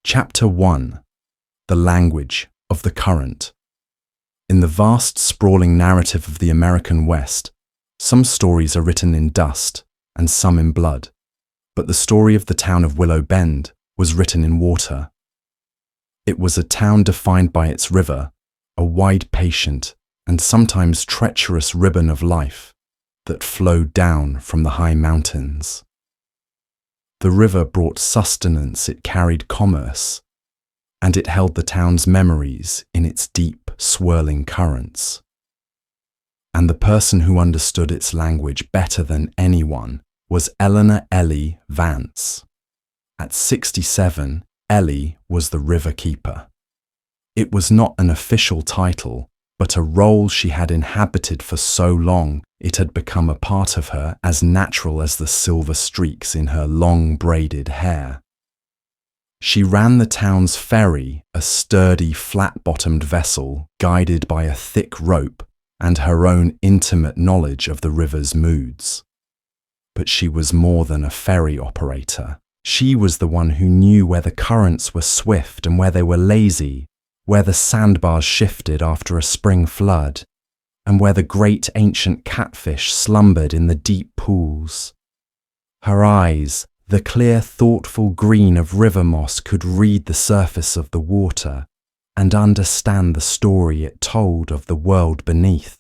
Chapter 1. The Language of the Current. In the vast, sprawling narrative of the American West, some stories are written in dust and some in blood, but the story of the town of Willow Bend was written in water. It was a town defined by its river, a wide, patient, and sometimes treacherous ribbon of life that flowed down from the high mountains. The river brought sustenance, it carried commerce, and it held the town's memories in its deep, swirling currents. And the person who understood its language better than anyone was Eleanor Vance. At 67, Ellie was the river keeper. It was not an official title, but a role she had inhabited for so long it had become a part of her, as natural as the silver streaks in her long braided hair. She ran the town's ferry, a sturdy, flat-bottomed vessel guided by a thick rope and her own intimate knowledge of the river's moods. But she was more than a ferry operator. She was the one who knew where the currents were swift and where they were lazy, where the sandbars shifted after a spring flood, and where the great ancient catfish slumbered in the deep pools. Her eyes, the clear, thoughtful green of river moss, could read the surface of the water and understand the story it told of the world beneath.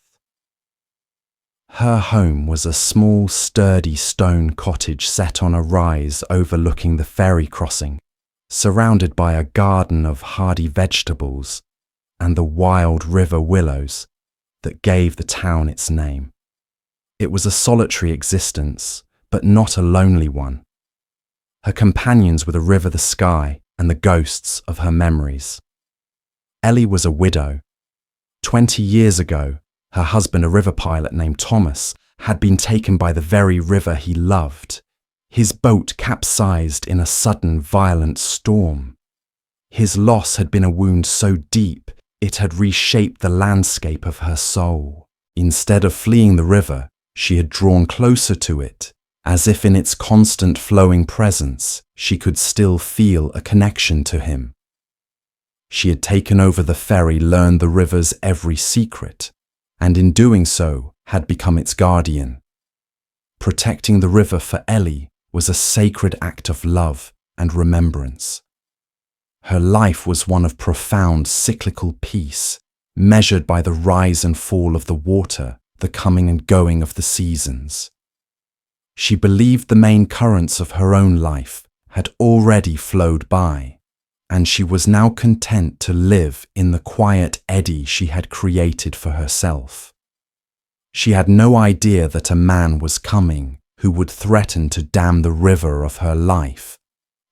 Her home was a small, sturdy stone cottage set on a rise overlooking the ferry crossing, surrounded by a garden of hardy vegetables and the wild river willows that gave the town its name. It was a solitary existence, but not a lonely one. Her companions were the river, the sky, and the ghosts of her memories. Ellie was a widow. 20 years ago, her husband, a river pilot named Thomas, had been taken by the very river he loved. His boat capsized in a sudden, violent storm. His loss had been a wound so deep it had reshaped the landscape of her soul. Instead of fleeing the river, she had drawn closer to it, as if in its constant flowing presence she could still feel a connection to him. She had taken over the ferry, learned the river's every secret, and in doing so had become its guardian. Protecting the river for Ellie was a sacred act of love and remembrance. Her life was one of profound cyclical peace, measured by the rise and fall of the water, the coming and going of the seasons. She believed the main currents of her own life had already flowed by, and she was now content to live in the quiet eddy she had created for herself. She had no idea that a man was coming who would threaten to dam the river of her life,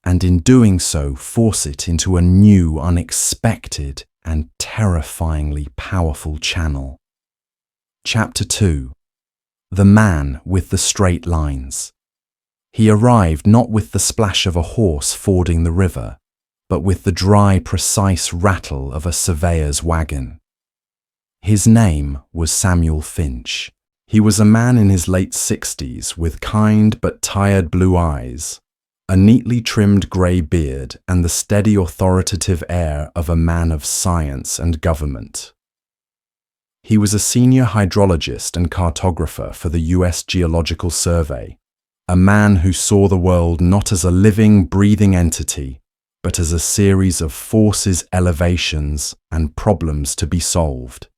and in doing so force it into a new, unexpected, and terrifyingly powerful channel. Chapter 2. The Man with the Straight Lines. He arrived not with the splash of a horse fording the river, but with the dry, precise rattle of a surveyor's wagon. His name was Samuel Finch. He was a man in his late 60s with kind but tired blue eyes, a neatly trimmed grey beard, and the steady, authoritative air of a man of science and government. He was a senior hydrologist and cartographer for the US Geological Survey, a man who saw the world not as a living, breathing entity, but as a series of forces, elevations, and problems to be solved.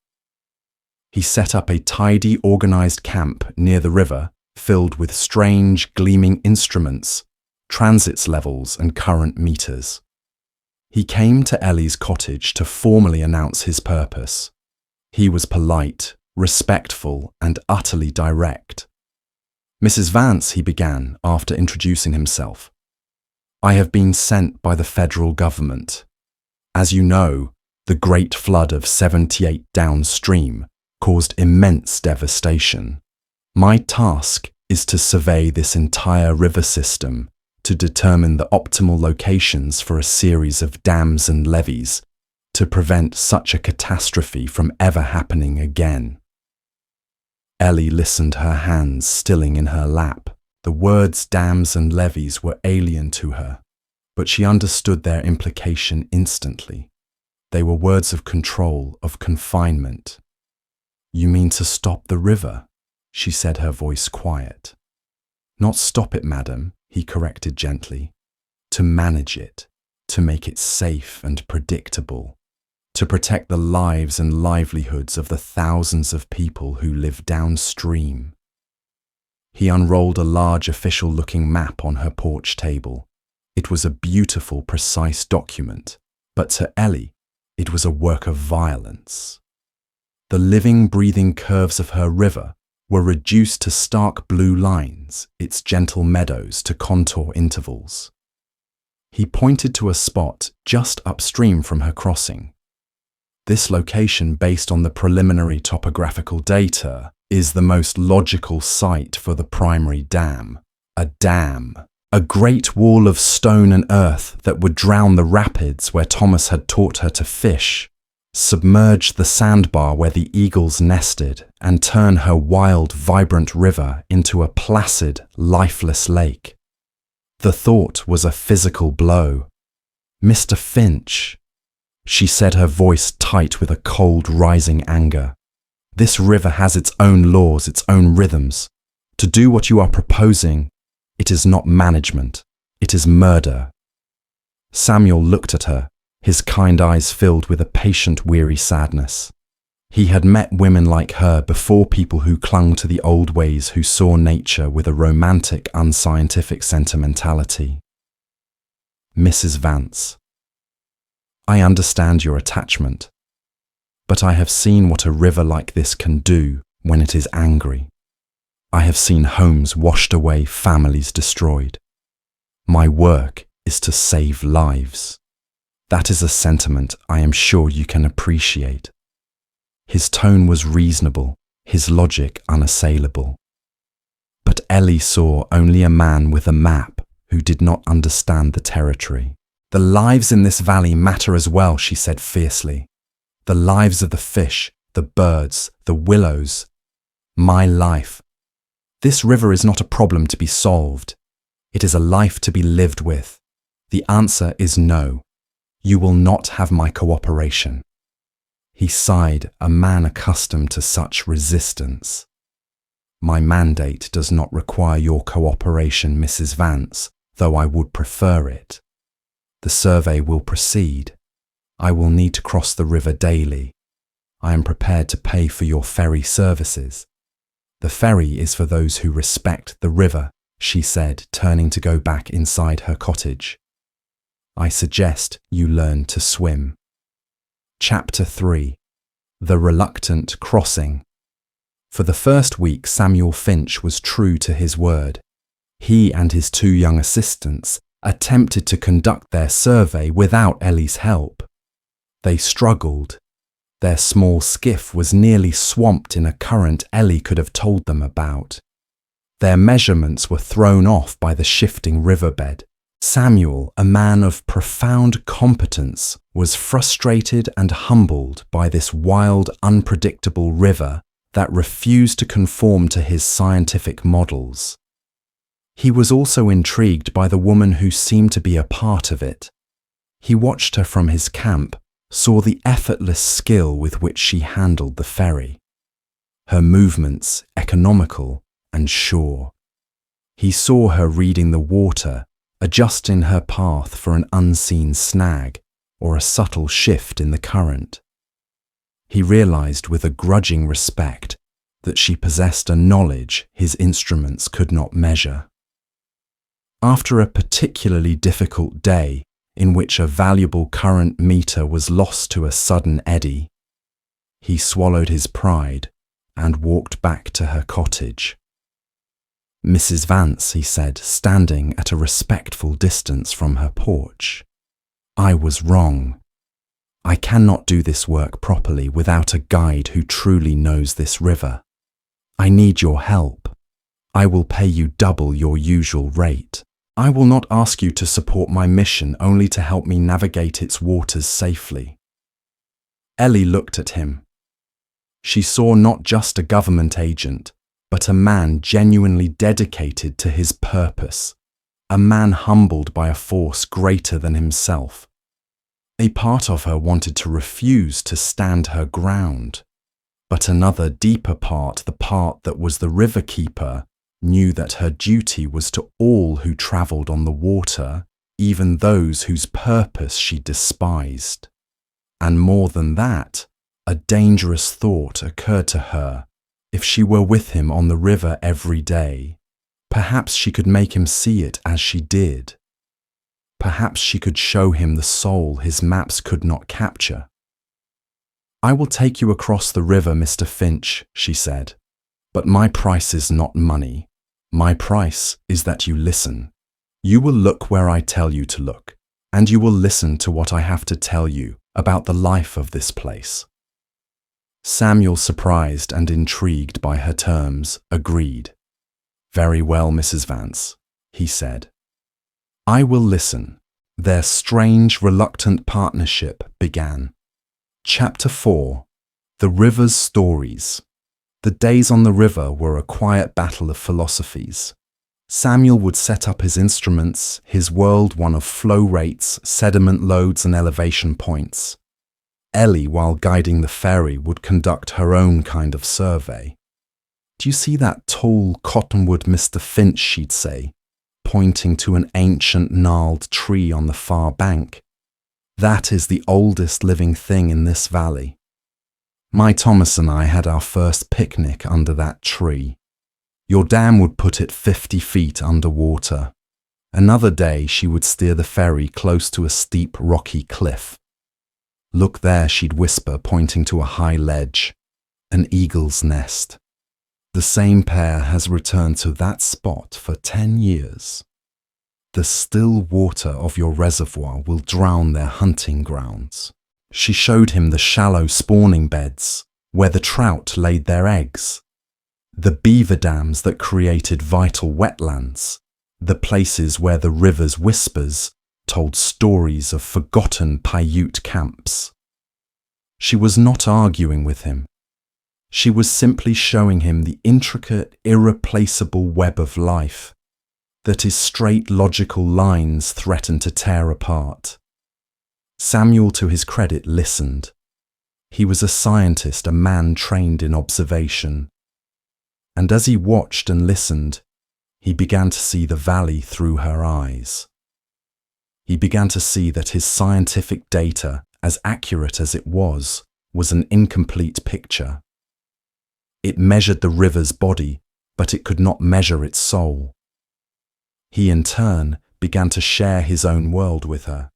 He set up a tidy, organized camp near the river, filled with strange, gleaming instruments, transits levels, and current meters. He came to Ellie's cottage to formally announce his purpose. He was polite, respectful, and utterly direct. "Mrs. Vance," he began after introducing himself, "I have been sent by the federal government. As you know, the great flood of 78 downstream caused immense devastation. My task is to survey this entire river system to determine the optimal locations for a series of dams and levees to prevent such a catastrophe from ever happening again." Ellie listened, her hands stilling in her lap. The words dams and levees were alien to her. but she understood their implication instantly. They were words of control, of confinement. "You mean to stop the river?" she said, her voice quiet. "Not stop it, madam," he corrected gently. "To manage it, to make it safe and predictable, to protect the lives and livelihoods of the thousands of people who live downstream." He unrolled a large official-looking map on her porch table. It was a beautiful, precise document, but to Ellie, it was a work of violence. The living, breathing curves of her river were reduced to stark blue lines, its gentle meadows to contour intervals. He pointed to a spot just upstream from her crossing. "This location, based on the preliminary topographical data, is the most logical site for the primary dam. A dam. A great wall of stone and earth that would drown the rapids where Thomas had taught her to fish, submerge the sandbar where the eagles nested, and turn her wild, vibrant river into a placid, lifeless lake." The thought was a physical blow. "Mr. Finch," she said, her voice tight with a cold, rising anger. "This river has its own laws, its own rhythms. To do what you are proposing, it is not management, it is murder." Samuel looked at her, his kind eyes filled with a patient, weary sadness. He had met women like her before, people who clung to the old ways, who saw nature with a romantic, unscientific sentimentality. "Mrs. Vance, I understand your attachment, but I have seen what a river like this can do when it is angry. I have seen homes washed away, families destroyed. My work is to save lives. That is a sentiment I am sure you can appreciate." His tone was reasonable, his logic unassailable. But Ellie saw only a man with a map who did not understand the territory. "The lives in this valley matter as well," she said fiercely. "The lives of the fish, the birds, the willows. My life. This river is not a problem to be solved. It is a life to be lived with. The answer is no. You will not have my cooperation." He sighed, a man accustomed to such resistance. "My mandate does not require your cooperation, Mrs. Vance, though I would prefer it. The survey will proceed. I will need to cross the river daily. I am prepared to pay for your ferry services. The ferry is for those who respect the river," she said, turning to go back inside her cottage. "I suggest you learn to swim." Chapter 3. The Reluctant Crossing. For the first week, Samuel Finch was true to his word. He and his 2 young assistants attempted to conduct their survey without Ellie's help. They struggled. Their small skiff was nearly swamped in a current Ellie could have told them about. Their measurements were thrown off by the shifting riverbed. Samuel, a man of profound competence, was frustrated and humbled by this wild, unpredictable river that refused to conform to his scientific models. He was also intrigued by the woman who seemed to be a part of it. He watched her from his camp, saw the effortless skill with which she handled the ferry. Her movements economical and sure. He saw her reading the water, adjusting her path for an unseen snag or a subtle shift in the current. He realized with a grudging respect that she possessed a knowledge his instruments could not measure. After a particularly difficult day, in which a valuable current meter was lost to a sudden eddy, he swallowed his pride and walked back to her cottage. "Mrs. Vance," he said, standing at a respectful distance from her porch, "I was wrong. I cannot do this work properly without a guide who truly knows this river. I need your help. I will pay you double your usual rate. I will not ask you to support my mission only to help me navigate its waters safely." Ellie looked at him. She saw not just a government agent, but a man genuinely dedicated to his purpose, a man humbled by a force greater than himself. A part of her wanted to refuse to stand her ground, but another deeper part, the part that was the river keeper, knew that her duty was to all who travelled on the water, even those whose purpose she despised. And more than that, a dangerous thought occurred to her. If she were with him on the river every day, perhaps she could make him see it as she did. Perhaps she could show him the soul his maps could not capture. "I will take you across the river, Mr. Finch," she said, "but my price is not money. My price is that you listen. You will look where I tell you to look, and you will listen to what I have to tell you about the life of this place." Samuel, surprised and intrigued by her terms, agreed. "Very well, Mrs. Vance," he said. "I will listen." Their strange, reluctant partnership began. Chapter 4. The River's Stories. The days on the river were a quiet battle of philosophies. Samuel would set up his instruments, his world one of flow rates, sediment loads and elevation points. Ellie, while guiding the ferry, would conduct her own kind of survey. "Do you see that tall cottonwood, Mr. Finch?" she'd say, pointing to an ancient gnarled tree on the far bank. "That is the oldest living thing in this valley. My Thomas and I had our first picnic under that tree. Your dam would put it 50 feet underwater. Another day she would steer the ferry close to a steep rocky cliff. Look there," she'd whisper, pointing to a high ledge. "An eagle's nest. The same pair has returned to that spot for 10 years. The still water of your reservoir will drown their hunting grounds." She showed him the shallow spawning beds where the trout laid their eggs, the beaver dams that created vital wetlands, the places where the river's whispers told stories of forgotten Paiute camps. She was not arguing with him. She was simply showing him the intricate, irreplaceable web of life that his straight, logical lines threatened to tear apart. Samuel, to his credit, listened. He was a scientist, a man trained in observation. And as he watched and listened, he began to see the valley through her eyes. He began to see that his scientific data, as accurate as it was an incomplete picture. It measured the river's body, but it could not measure its soul. He, in turn, began to share his own world with her.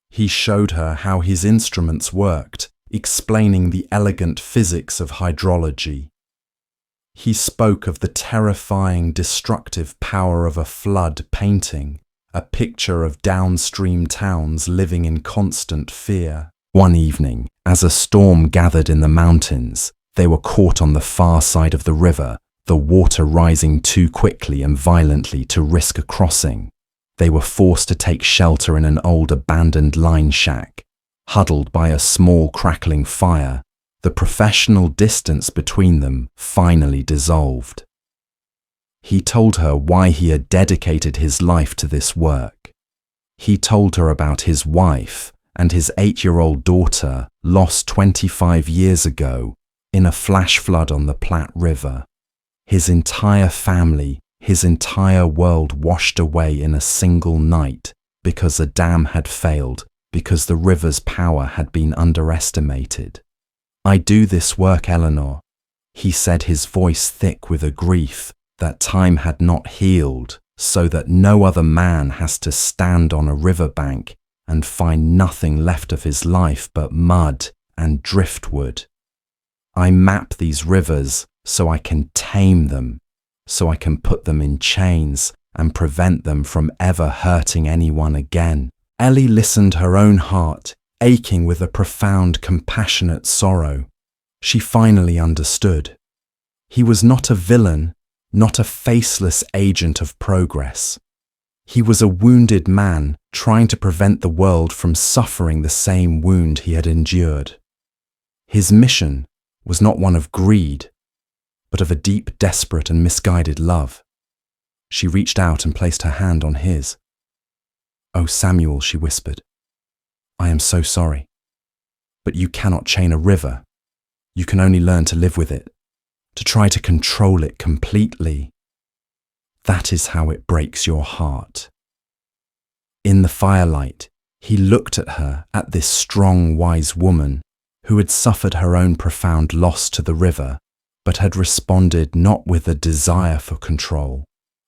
He showed her how his instruments worked, explaining the elegant physics of hydrology. He spoke of the terrifying, destructive power of a flood, painting a picture of downstream towns living in constant fear. One evening, as a storm gathered in the mountains, they were caught on the far side of the river, the water rising too quickly and violently to risk a crossing. They were forced to take shelter in an old abandoned line shack, huddled by a small crackling fire. The professional distance between them finally dissolved. He told her why he had dedicated his life to this work. He told her about his wife and his 8-year-old daughter, lost 25 years ago in a flash flood on the Platte River. His entire family, his entire world washed away in a single night because a dam had failed, because the river's power had been underestimated. "I do this work, Eleanor," he said, his voice thick with a grief that time had not healed, "so that no other man has to stand on a riverbank and find nothing left of his life but mud and driftwood. I map these rivers so I can tame them, so I can put them in chains and prevent them from ever hurting anyone again." Ellie listened, her own heart aching with a profound, compassionate sorrow. She finally understood. He was not a villain, not a faceless agent of progress. He was a wounded man trying to prevent the world from suffering the same wound he had endured. His mission was not one of greed, but of a deep, desperate and misguided love. She reached out and placed her hand on his. "Oh, Samuel," she whispered. "I am so sorry. But you cannot chain a river. You can only learn to live with it, to try to control it completely. That is how it breaks your heart." In the firelight, he looked at her, at this strong, wise woman who had suffered her own profound loss to the river, but had responded not with a desire for control,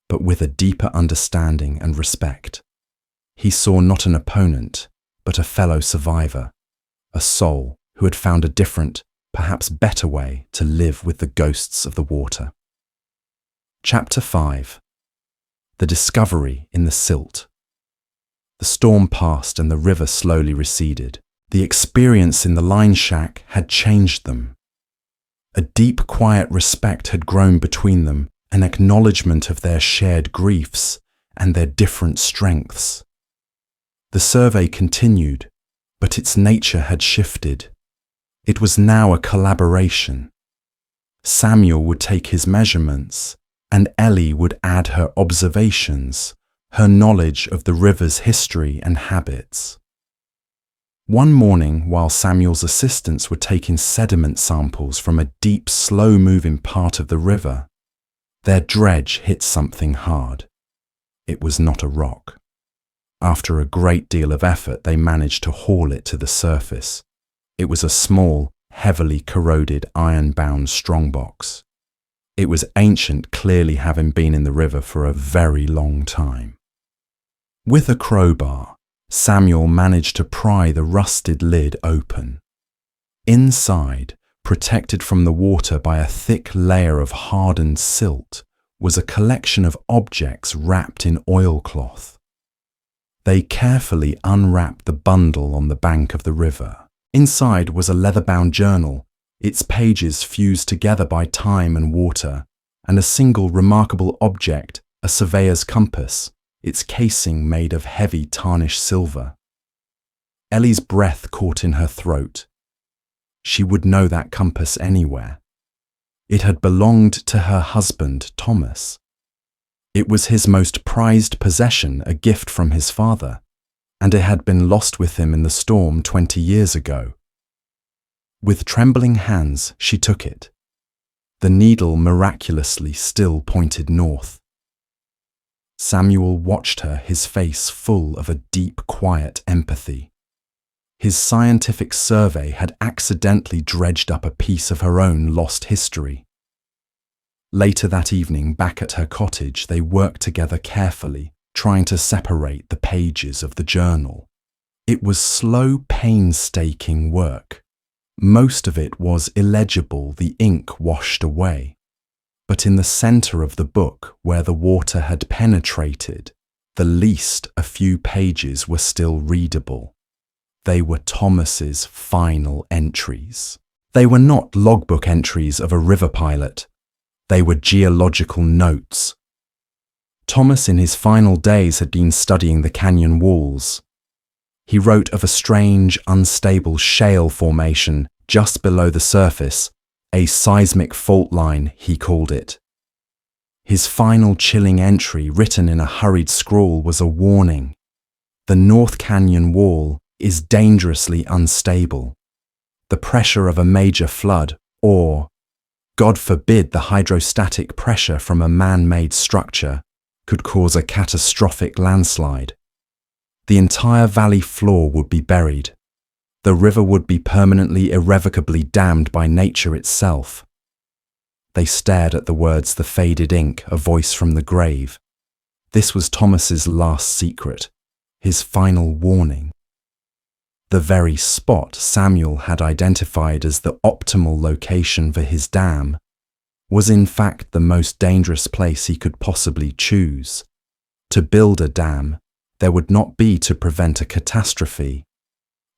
but with a deeper understanding and respect. He saw not an opponent, but a fellow survivor, a soul who had found a different, perhaps better way to live with the ghosts of the water. Chapter 5. The Discovery in the Silt. The storm passed and the river slowly receded. The experience in the line shack had changed them. A deep, quiet respect had grown between them, an acknowledgement of their shared griefs and their different strengths. The survey continued, but its nature had shifted. It was now a collaboration. Samuel would take his measurements, and Ellie would add her observations, her knowledge of the river's history and habits. One morning, while Samuel's assistants were taking sediment samples from a deep, slow-moving part of the river, their dredge hit something hard. It was not a rock. After a great deal of effort, they managed to haul it to the surface. It was a small, heavily corroded, iron-bound strongbox. It was ancient, clearly having been in the river for a very long time. With a crowbar, Samuel managed to pry the rusted lid open. Inside, protected from the water by a thick layer of hardened silt, was a collection of objects wrapped in oilcloth. They carefully unwrapped the bundle on the bank of the river. Inside was a leather-bound journal, its pages fused together by time and water, and a single remarkable object, a surveyor's compass, its casing made of heavy tarnished silver. Ellie's breath caught in her throat. She would know that compass anywhere. It had belonged to her husband, Thomas. It was his most prized possession, a gift from his father, and it had been lost with him in the storm 20 years ago. With trembling hands, she took it. The needle miraculously still pointed north. Samuel watched her, his face full of a deep, quiet empathy. His scientific survey had accidentally dredged up a piece of her own lost history. Later that evening, back at her cottage, they worked together carefully, trying to separate the pages of the journal. It was slow, painstaking work. Most of it was illegible, the ink washed away. But in the center of the book, where the water had penetrated, the least a few pages were still readable. They were Thomas's final entries. They were not logbook entries of a river pilot. They were geological notes. Thomas in his final days had been studying the canyon walls. He wrote of a strange, unstable shale formation just below the surface, a seismic fault line, he called it. His final chilling entry, written in a hurried scrawl, was a warning. The North Canyon wall is dangerously unstable. The pressure of a major flood, or, God forbid, the hydrostatic pressure from a man-made structure, could cause a catastrophic landslide. The entire valley floor would be buried. The river would be permanently, irrevocably dammed by nature itself. They stared at the words, the faded ink, a voice from the grave. This was Thomas's last secret, his final warning. The very spot Samuel had identified as the optimal location for his dam was in fact the most dangerous place he could possibly choose. To build a dam, there would not be to prevent a catastrophe.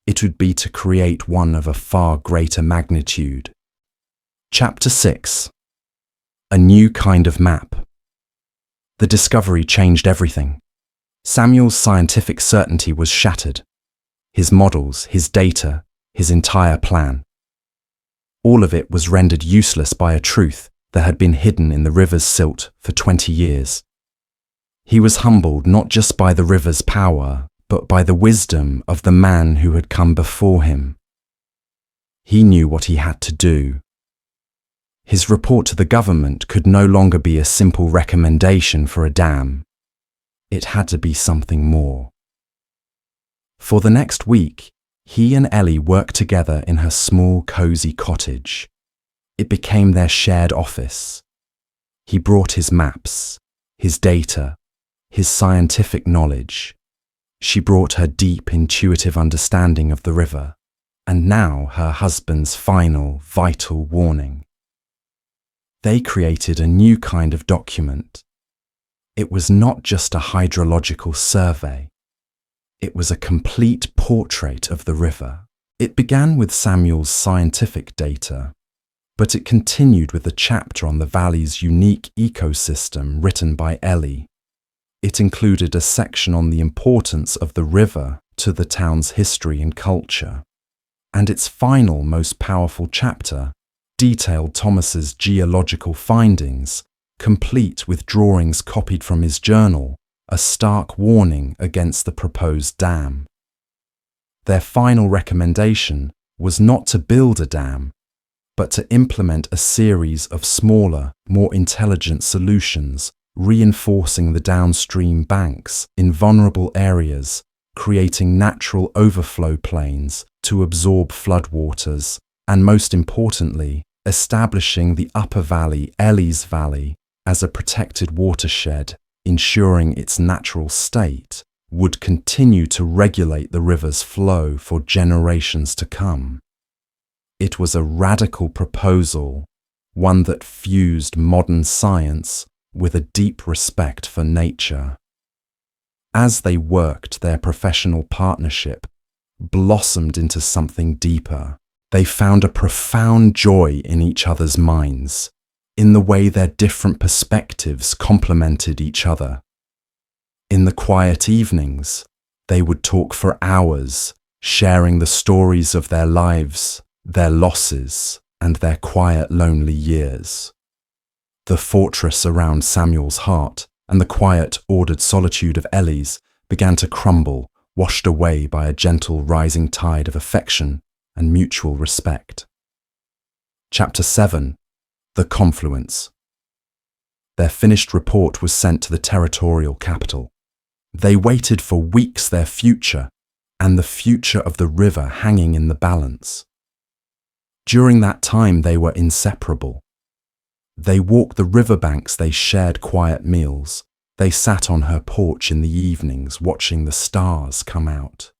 It would be to create one of a far greater magnitude. Chapter 6. A new kind of map. The discovery changed everything. Samuel's scientific certainty was shattered. His models, his data, his entire plan. All of it was rendered useless by a truth that had been hidden in the river's silt for 20 years. He was humbled not just by the river's power, but by the wisdom of the man who had come before him. He knew what he had to do. His report to the government could no longer be a simple recommendation for a dam. It had to be something more. For the next week, he and Ellie worked together in her small, cozy cottage. It became their shared office. He brought his maps, his data, his scientific knowledge. She brought her deep, intuitive understanding of the river, and now her husband's final, vital warning. They created a new kind of document. It was not just a hydrological survey. It was a complete portrait of the river. It began with Samuel's scientific data, but it continued with a chapter on the valley's unique ecosystem written by Ellie. It included a section on the importance of the river to the town's history and culture. And its final, most powerful chapter detailed Thomas's geological findings, complete with drawings copied from his journal, a stark warning against the proposed dam. Their final recommendation was not to build a dam, but to implement a series of smaller, more intelligent solutions, reinforcing the downstream banks in vulnerable areas, creating natural overflow plains to absorb floodwaters, and most importantly, establishing the upper valley, Ellie's Valley, as a protected watershed, ensuring its natural state would continue to regulate the river's flow for generations to come. It was a radical proposal, one that fused modern science with a deep respect for nature. As they worked, their professional partnership blossomed into something deeper. They found a profound joy in each other's minds, in the way their different perspectives complemented each other. In the quiet evenings, they would talk for hours, sharing the stories of their lives, their losses, and their quiet, lonely years. The fortress around Samuel's heart and the quiet, ordered solitude of Ellie's began to crumble, washed away by a gentle rising tide of affection and mutual respect. Chapter 7. The Confluence. Their finished report was sent to the territorial capital. They waited for weeks, their future, and the future of the river hanging in the balance. During that time, they were inseparable. They walked the riverbanks, they shared quiet meals. They sat on her porch in the evenings, watching the stars come out.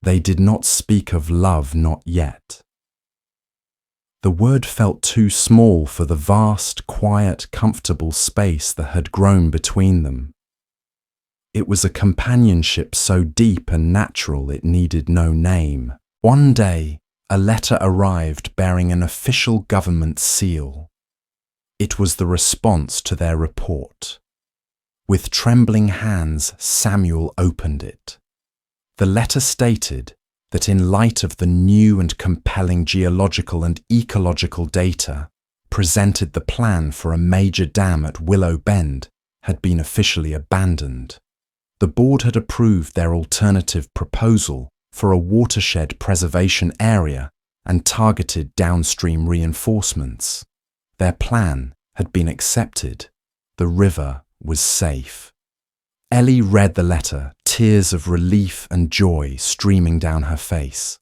They did not speak of love, not yet. The word felt too small for the vast, quiet, comfortable space that had grown between them. It was a companionship so deep and natural it needed no name. One day, a letter arrived bearing an official government seal. It was the response to their report. With trembling hands, Samuel opened it. The letter stated that in light of the new and compelling geological and ecological data, presented the plan for a major dam at Willow Bend had been officially abandoned. The board had approved their alternative proposal for a watershed preservation area and targeted downstream reinforcements. Their plan had been accepted. The river was safe. Ellie read the letter, tears of relief and joy streaming down her face.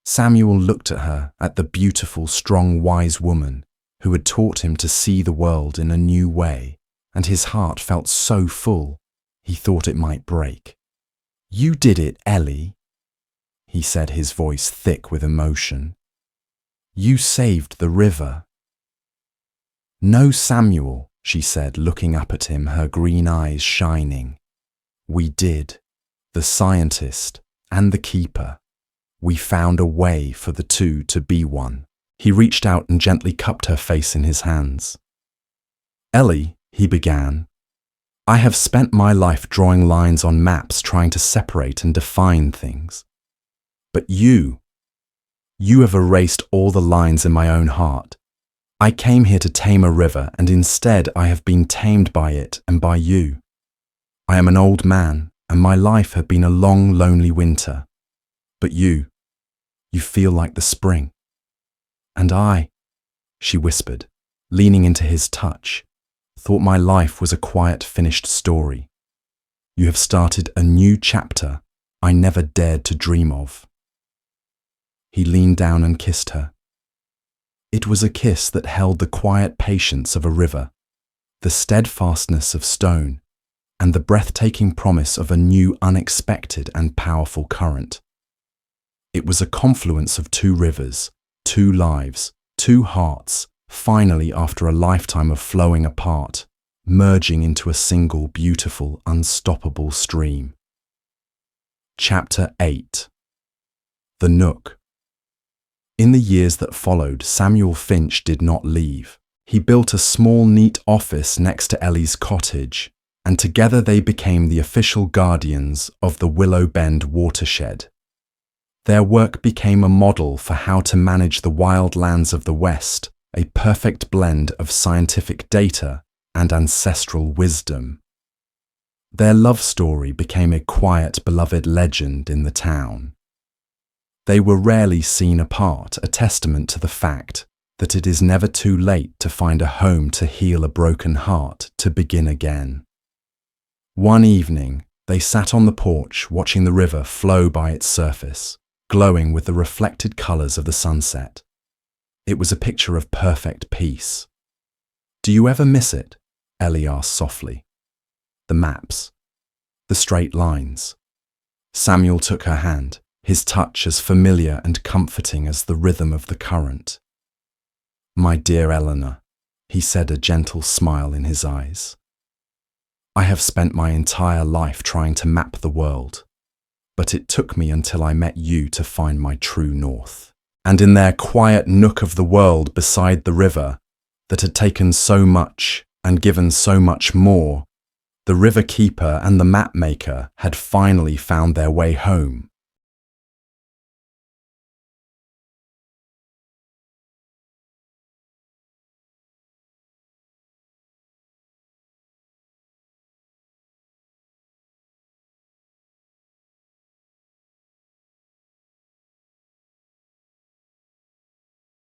Samuel looked at her, at the beautiful, strong, wise woman who had taught him to see the world in a new way, and his heart felt so full, he thought it might break. "You did it, Ellie," he said, his voice thick with emotion. "You saved the river." "No, Samuel," she said, looking up at him, her green eyes shining. "We did. The scientist and the keeper. We found a way for the two to be one." He reached out and gently cupped her face in his hands. "Ellie," he began, "I have spent my life drawing lines on maps trying to separate and define things. But you have erased all the lines in my own heart. I came here to tame a river, and instead I have been tamed by it and by you. I am an old man, and my life had been a long, lonely winter. But you feel like the spring. And I, she whispered, leaning into his touch, thought my life was a quiet, finished story. You have started a new chapter I never dared to dream of. He leaned down and kissed her. It was a kiss that held the quiet patience of a river, the steadfastness of stone, and the breathtaking promise of a new, unexpected and powerful current. It was a confluence of two rivers, two lives, two hearts, finally after a lifetime of flowing apart, merging into a single beautiful, unstoppable stream. Chapter 8. The Nook. In the years that followed, Samuel Finch did not leave. He built a small, neat office next to Ellie's cottage, and together they became the official guardians of the Willow Bend watershed. Their work became a model for how to manage the wild lands of the West, a perfect blend of scientific data and ancestral wisdom. Their love story became a quiet, beloved legend in the town. They were rarely seen apart, a testament to the fact that it is never too late to find a home to heal a broken heart, to begin again. One evening, they sat on the porch watching the river flow by its surface, glowing with the reflected colors of the sunset. It was a picture of perfect peace. "Do you ever miss it?" Ellie asked softly. "The maps, the straight lines." Samuel took her hand, his touch as familiar and comforting as the rhythm of the current. "My dear Eleanor," he said, a gentle smile in his eyes. "I have spent my entire life trying to map the world, but it took me until I met you to find my true north." And in their quiet nook of the world beside the river, that had taken so much and given so much more, the river keeper and the map maker had finally found their way home.